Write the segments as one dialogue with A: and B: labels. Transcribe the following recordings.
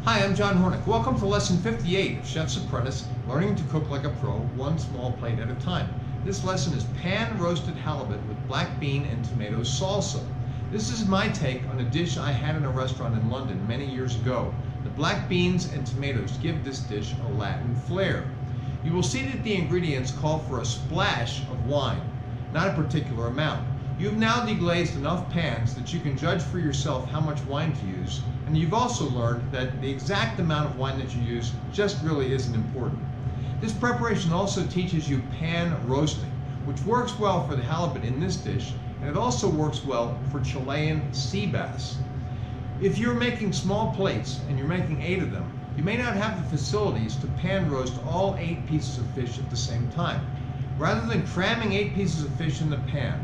A: Hi, I'm John Hornick. Welcome to lesson 58 of Chef's Apprentice, learning to cook like a pro, one small plate at a time. This lesson is pan-roasted halibut with black bean and tomato salsa. This is my take on a dish I had in a restaurant in London many years ago. The black beans and tomatoes give this dish a Latin flair. You will see that the ingredients call for a splash of wine, not a particular amount. You've now deglazed enough pans that you can judge for yourself how much wine to use, and you've also learned that the exact amount of wine that you use just really isn't important. This preparation also teaches you pan roasting, which works well for the halibut in this dish, and it also works well for Chilean sea bass. If you're making small plates and you're making 8 of them, you may not have the facilities to pan roast all 8 pieces of fish at the same time. Rather than cramming 8 pieces of fish in the pan,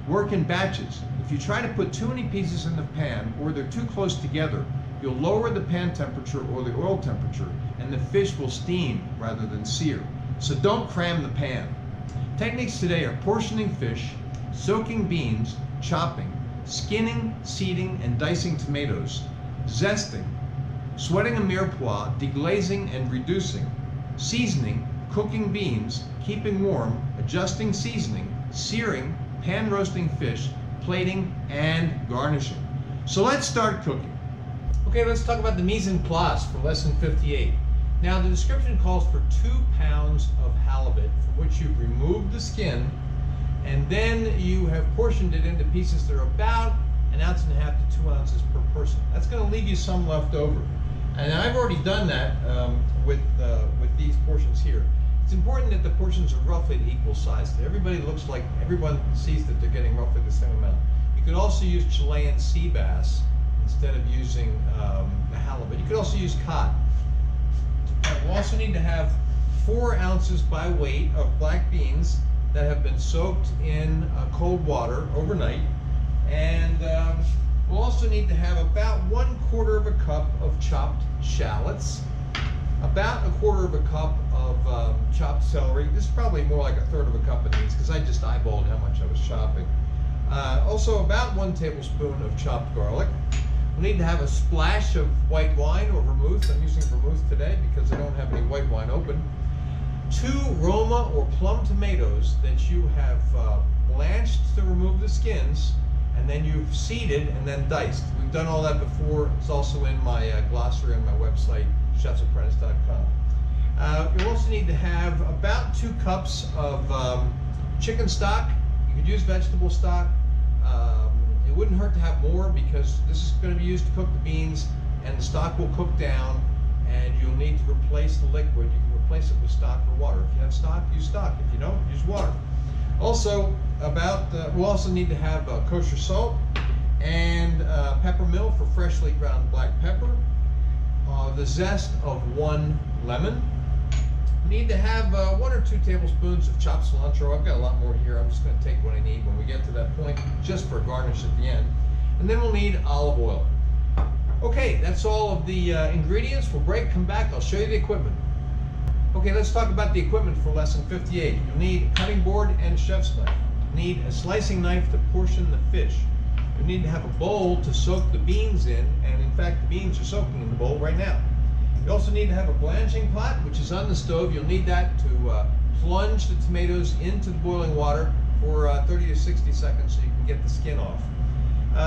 A: work in batches. If you try to put too many pieces in the pan or they're too close together, you'll lower the pan temperature or the oil temperature and the fish will steam rather than sear. So don't cram the pan. Techniques today are portioning fish, soaking beans, chopping, skinning, seeding, and dicing tomatoes, zesting, sweating a mirepoix, deglazing and reducing, seasoning, cooking beans, keeping warm, adjusting seasoning, searing, pan roasting fish, plating, and garnishing. So let's start cooking. Okay, let's talk about the mise en place for lesson 58. Now the description calls for 2 pounds of halibut from which you've removed the skin, and then you have portioned it into pieces that are about 1.5 ounces to 2 ounces per person. That's going to leave you some left over. And I've already done that with these portions here. It's important that the portions are roughly the equal size. Everyone sees that they're getting roughly the same amount. You could also use Chilean sea bass instead of using the halibut. You could also use cod. We'll also need to have 4 ounces by weight of black beans that have been soaked in cold water overnight. And we'll also need to have about 1/4 of a cup of chopped shallots, about 1/4 of a cup of chopped celery. This is probably more like 1/3 of a cup of these because I just eyeballed how much I was chopping. Also about 1 tablespoon of chopped garlic. We'll need to have a splash of white wine or vermouth. I'm using vermouth today because I don't have any white wine open. 2 Roma or Plum tomatoes that you have blanched to remove the skins, and then you've seeded and then diced. We've done all that before. It's also in my glossary on my website, chefsapprentice.com. You'll also need to have about 2 cups of chicken stock. You could use vegetable stock. It wouldn't hurt to have more because this is going to be used to cook the beans, and the stock will cook down, and you'll need to replace the liquid. You can replace it with stock or water. If you have stock, use stock. If you don't, use water. Also, we'll also need to have kosher salt and Peppermill for freshly ground black pepper, the zest of 1 lemon. We need to have 1 or 2 tablespoons of chopped cilantro. I've got a lot more here. I'm just going to take what I need when we get to that point, just for a garnish at the end. And then we'll need olive oil. Okay, that's all of the ingredients. We'll break, come back, I'll show you the equipment. Okay, let's talk about the equipment for lesson 58. You'll need a cutting board and a chef's knife. You'll need a slicing knife to portion the fish. You'll need to have a bowl to soak the beans in, and in fact the beans are soaking in the bowl right now. You also need to have a blanching pot, which is on the stove. You'll need that to plunge the tomatoes into the boiling water for 30 to 60 seconds so you can get the skin off.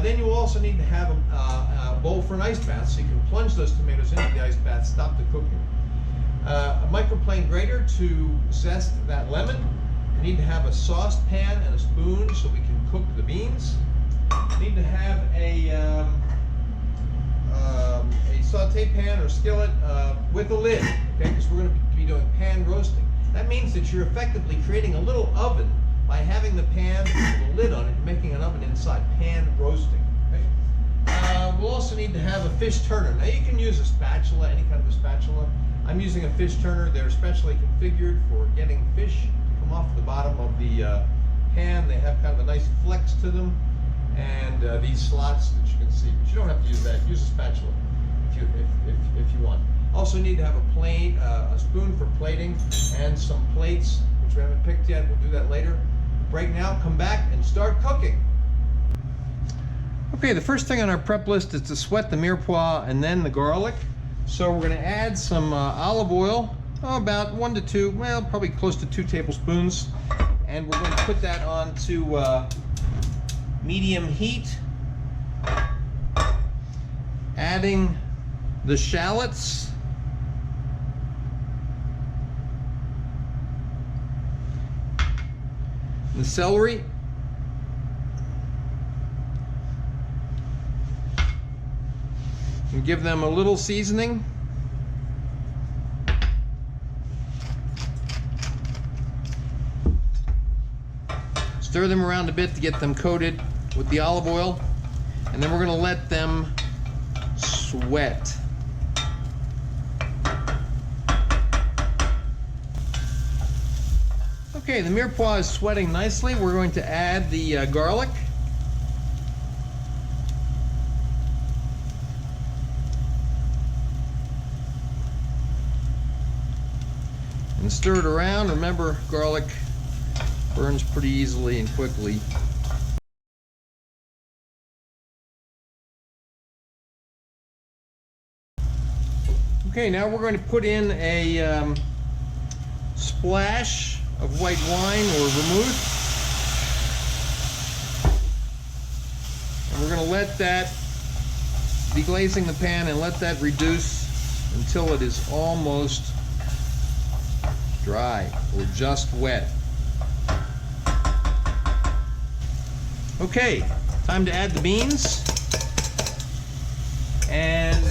A: Then you'll also need to have a bowl for an ice bath so you can plunge those tomatoes into the ice bath, stop the cooking. A microplane grater to zest that lemon. You need to have a saucepan and a spoon so we can cook the beans. You need to have a saute pan or skillet with a lid, okay, because we're going to be doing pan roasting. That means that you're effectively creating a little oven by having the pan with a lid on it and making an oven inside, pan roasting. Okay? We'll also need to have a fish turner. Now you can use a spatula, any kind of a spatula. I'm using a fish turner. They're specially configured for getting fish to come off the bottom of the pan. They have kind of a nice flex to them, and these slots that you can see. But you don't have to use that. Use a spatula if you want. Also need to have a plate, a spoon for plating, and some plates, which we haven't picked yet. We'll do that later. Break now, come back, and start cooking. Okay, the first thing on our prep list is to sweat the mirepoix and then the garlic. So we're going to add some olive oil, about 1 to 2, well, probably close to 2 tablespoons. And we're going to put that onto medium heat. Adding the shallots. The celery. And give them a little seasoning. Stir them around a bit to get them coated with the olive oil, and then we're going to let them sweat. Okay, the mirepoix is sweating nicely. We're going to add the garlic. And stir it around. Remember, garlic burns pretty easily and quickly. Okay, now we're going to put in a splash of white wine or vermouth. And we're going to let that, deglazing the pan, and let that reduce until it is almost dry or just wet. Okay, time to add the beans. And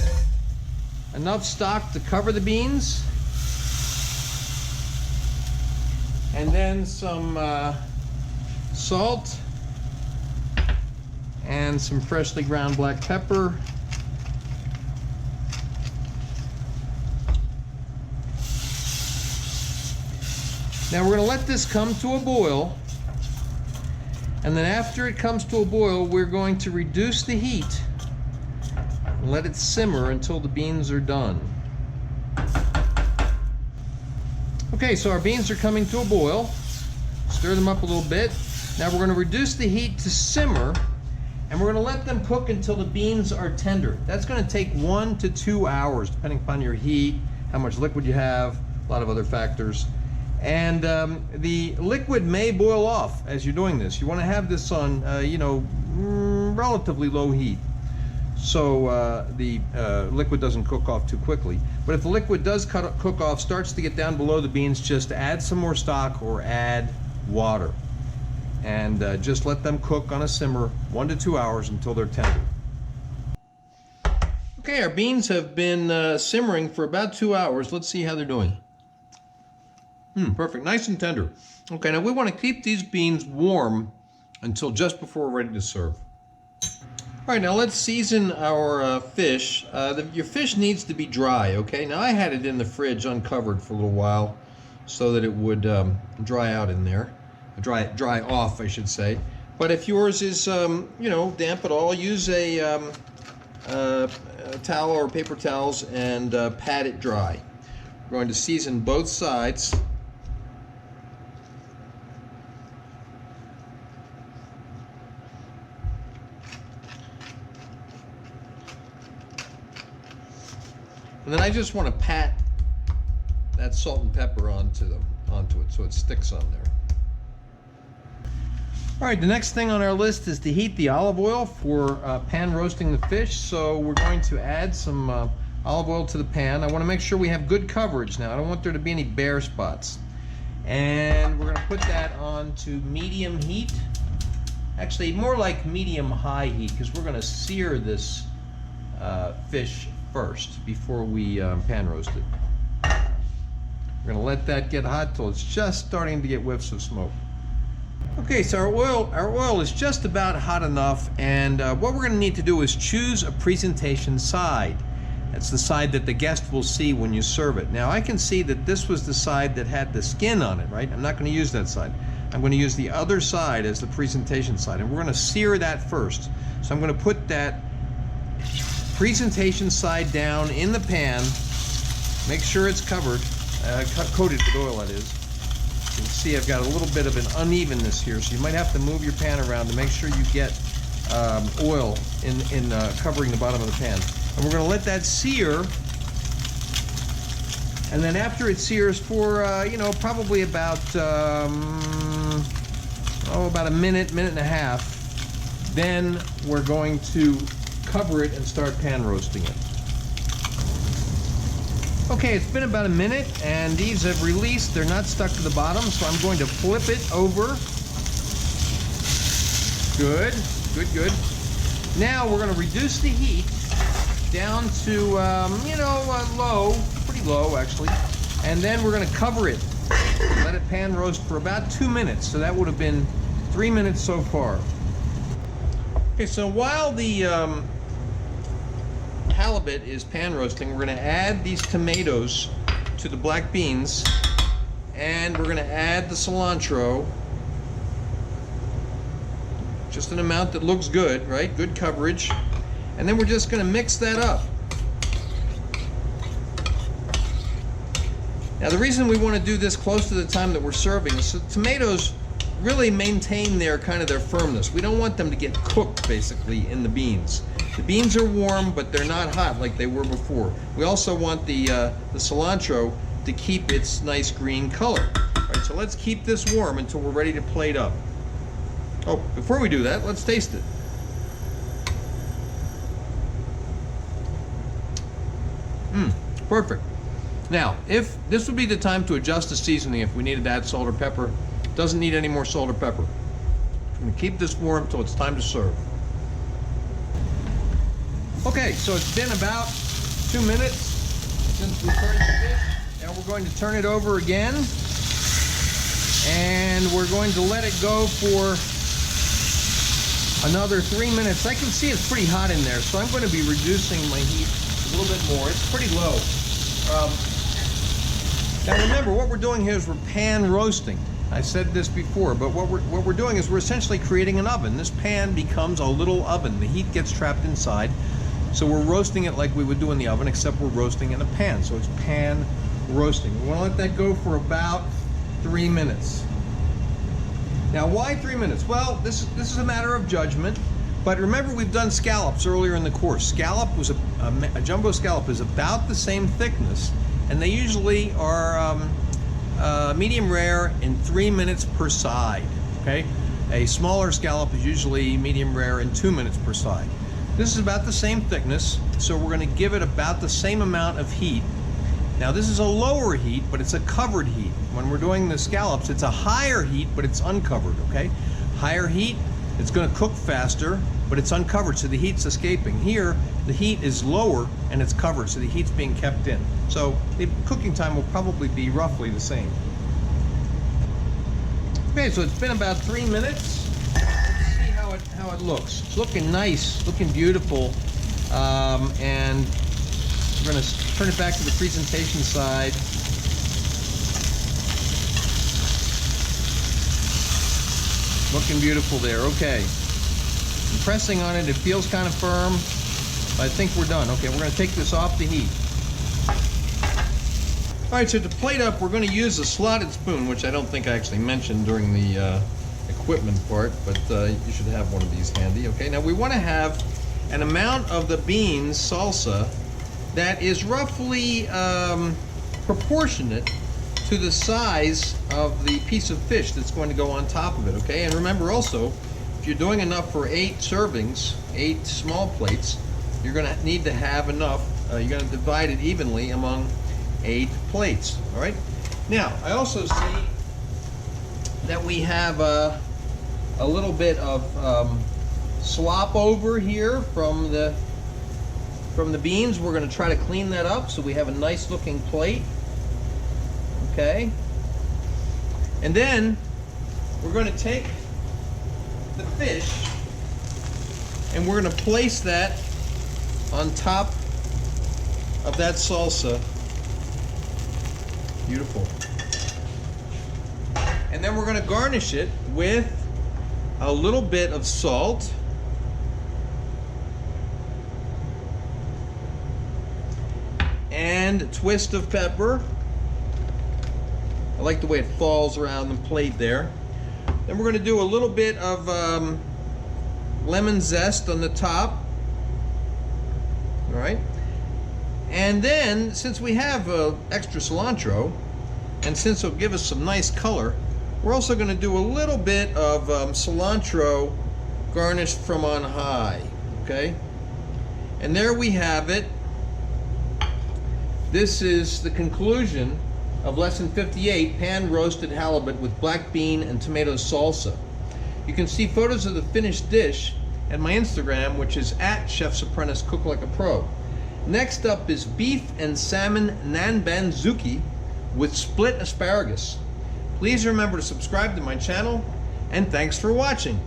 A: enough stock to cover the beans. And then some salt and some freshly ground black pepper. Now we're going to let this come to a boil, and then after it comes to a boil, we're going to reduce the heat and let it simmer until the beans are done. Okay, so our beans are coming to a boil. Stir them up a little bit. Now we're going to reduce the heat to simmer, and we're going to let them cook until the beans are tender. That's going to take 1 to 2 hours, depending upon your heat, how much liquid you have, a lot of other factors. And the liquid may boil off as you're doing this. You want to have this on, relatively low heat, so the liquid doesn't cook off too quickly. But if the liquid does cook off, starts to get down below the beans, just add some more stock or add water. And just let them cook on a simmer 1 to 2 hours until they're tender. Okay, our beans have been simmering for about 2 hours. Let's see how they're doing. Perfect, nice and tender. Okay, now we want to keep these beans warm until just before we're ready to serve. All right, now let's season our fish. Your fish needs to be dry, okay? Now I had it in the fridge uncovered for a little while so that it would dry out in there. Dry off, I should say. But if yours is, damp at all, use a towel or paper towels and pat it dry. We're going to season both sides. And then I just want to pat that salt and pepper onto it so it sticks on there. All right, the next thing on our list is to heat the olive oil for pan roasting the fish. So we're going to add some olive oil to the pan. I want to make sure we have good coverage now. I don't want there to be any bare spots. And we're going to put that on to medium heat. Actually, more like medium-high heat, because we're going to sear this fish first before we pan roast it. We're going to let that get hot till it's just starting to get whiffs of smoke. Okay, so our oil is just about hot enough, and what we're going to need to do is choose a presentation side. That's the side that the guest will see when you serve it. Now I can see that this was the side that had the skin on it, right? I'm not going to use that side. I'm going to use the other side as the presentation side, and we're going to sear that first. So I'm going to put that presentation side down in the pan. Make sure it's covered, coated with oil, that is. You can see I've got a little bit of an unevenness here, so you might have to move your pan around to make sure you get oil in covering the bottom of the pan. And we're going to let that sear And then after it sears for, you know, probably about, about a minute, minute and a half, then we're going to cover it and start pan roasting it. Okay, it's been about a minute and these have released. They're not stuck to the bottom, so I'm going to flip it over. Good, good, good. Now we're going to reduce the heat down to, you know, low, pretty low actually. And then we're going to cover it. Let it pan roast for about 2 minutes. So that would have been 3 minutes so far. Okay, so while the halibut is pan roasting, we're going to add these tomatoes to the black beans, and we're going to add the cilantro. Just an amount that looks good, right? Good coverage. And then we're just going to mix that up. Now the reason we want to do this close to the time that we're serving is so tomatoes really maintain their their firmness. We don't want them to get cooked basically in the beans. The beans are warm, but they're not hot like they were before. We also want the cilantro to keep its nice green color. All right, so let's keep this warm until we're ready to plate up. Oh, before we do that, let's taste it. Perfect. Now, if this would be the time to adjust the seasoning if we needed to add salt or pepper. Doesn't need any more salt or pepper. I'm going to keep this warm until it's time to serve. Okay, so it's been about 2 minutes since we turned the fish. Now we're going to turn it over again. And we're going to let it go for another 3 minutes. I can see it's pretty hot in there, so I'm going to be reducing my heat a little bit more. It's pretty low. Now remember, what we're doing here is we're pan roasting. I said this before, but what we're doing is we're essentially creating an oven. This pan becomes a little oven. The heat gets trapped inside. So we're roasting it like we would do in the oven, except we're roasting in a pan. So it's pan roasting. We want to let that go for about 3 minutes. Now, why 3 minutes? Well, this is a matter of judgment. But remember, we've done scallops earlier in the course. Scallop was a jumbo scallop is about the same thickness, and they usually are medium rare in 3 minutes per side. Okay, a smaller scallop is usually medium rare in 2 minutes per side. This is about the same thickness, so we're going to give it about the same amount of heat. Now this is a lower heat, but it's a covered heat. When we're doing the scallops, it's a higher heat, but it's uncovered, okay? Higher heat, it's going to cook faster, but it's uncovered, so the heat's escaping. Here, the heat is lower and it's covered, so the heat's being kept in. So the cooking time will probably be roughly the same. Okay, so it's been about 3 minutes. Let's see how it looks. It's looking nice, looking beautiful, and we're going to turn it back to the presentation side. Looking beautiful there. Okay. I'm pressing on it. It feels kind of firm. But I think we're done. Okay, we're going to take this off the heat. All right, so to plate up, we're going to use a slotted spoon, which I don't think I actually mentioned during the equipment part, but you should have one of these handy. Okay, now we want to have an amount of the beans salsa that is roughly proportionate to the size of the piece of fish that's going to go on top of it, okay? And remember also, if you're doing enough for 8 servings, 8 small plates, you're going to need to have enough, you're going to divide it evenly among 8 plates, all right? Now, I also see that we have a little bit of slop over here from the beans. We're going to try to clean that up so we have a nice looking plate. Okay, and then we're going to take the fish and we're going to place that on top of that salsa. Beautiful. And then we're going to garnish it with a little bit of salt, and a twist of pepper. I like the way it falls around the plate there. Then we're going to do a little bit of lemon zest on the top. All right. And then, since we have extra cilantro, and since it'll give us some nice color, we're also going to do a little bit of cilantro garnished from on high, okay? And there we have it. This is the conclusion of lesson 58, pan roasted halibut with black bean and tomato salsa. You can see photos of the finished dish at my Instagram, which is at Chef's Apprentice Cook Like a Pro. Next up is beef and salmon nanbanzuki with split asparagus. Please remember to subscribe to my channel, and thanks for watching.